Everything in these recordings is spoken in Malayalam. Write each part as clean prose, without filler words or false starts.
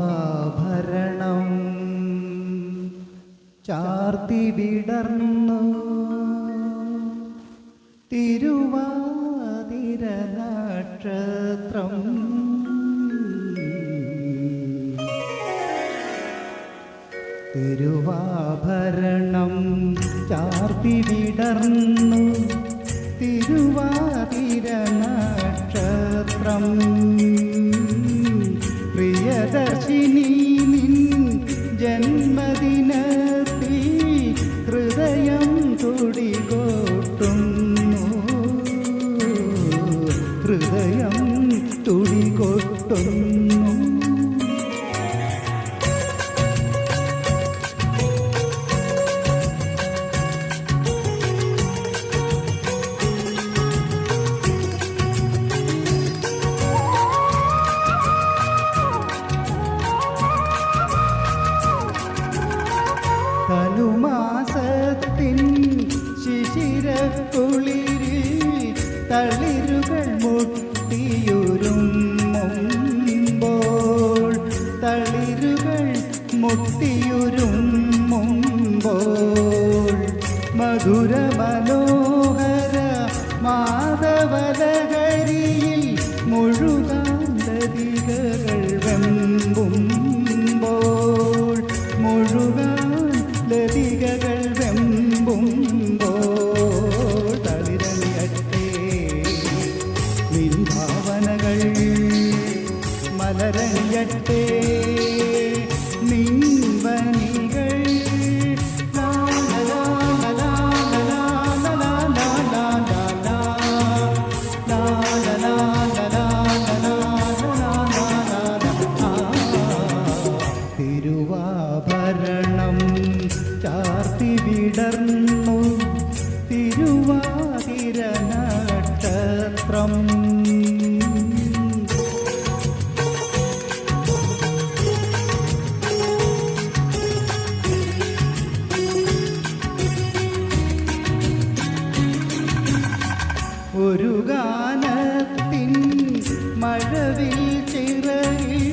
തിരുവാഭരണം ചാർത്തി വിടർന്നു തിരുവാതിര നക്ഷത്രം തിരുവാഭരണം ചാർത്തി വിടർന്നു തിരുവാതിര നക്ഷത്രം പ്രിയദർശിനി നിൻ ജന്മദിനത്തിൽ ഹൃദയം തുടികൊട്ടുന്നു ഹൃദയം തുടികൊട്ടുന്നു ധനുമാസത്തിൻ ശിശിരക്കുളിരിൽ തളിരുകൾ മുട്ടിയുരുമ്മുമ്പോൾ തളിരുകൾ മുട്ടിയുരുമ്മുമ്പോൾ മധുര മനോഹര മാധവലഹരിയിൽ മുഴുകാൻ ലതികകൾ വെമ്പുമ്പോൾ മുഴുകാൻ ലതികകൾ വെമ്പുമ്പോൾ തളിരണിയട്ടെ നിൻ ഭാവനകൾ മലരണിയട്ടെ നിൻ വനികൾ തിരുവാഭരണം ചാർത്തി വിടർന്നു തിരുവാതിര നക്ഷത്രം ഒരു ഗാനത്തിൻ മഴവിൽ ചിറകിൽ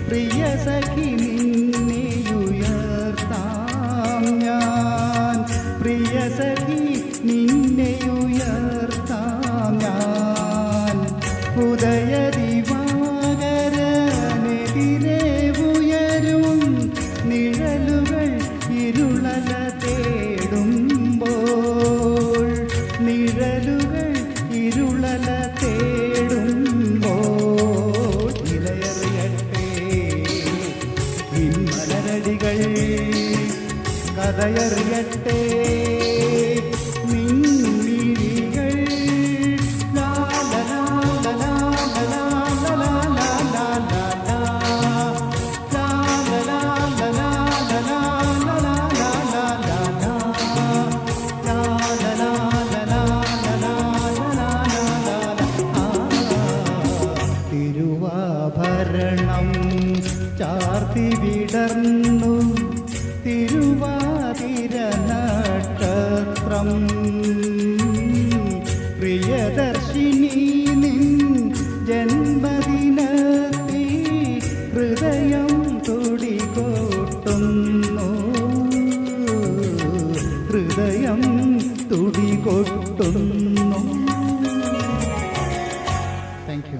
പ്രിയ സഖി നിന്നെയുയർത്താം ഞാൻ പ്രിയ സഖി നിന്നെയുയർത്താം ഞാൻ ഉദയ ദിവാകരനെതിരെ ഉയരും നിഴലുകൾ ഇരുളല തേടുമ്പോൾ നിഴലുകൾ ഇരുളല തേടുമ്പോൾ ഇലയറിയട്ടെ നിൻ മലരടികൾ കഥയറിയട്ടെ നിൻ മിഴികൾ തിരുവാഭരണം ചാർത്തി വിടർന്നു തിരുവാതിര നക്ഷത്രം പ്രിയദർശിനി നിൻ ജന്മദിനത്തിൽ ഹൃദയം തുടികൊട്ടുന്നു ഹൃദയം തുടികൊട്ടുന്നു. Thank you.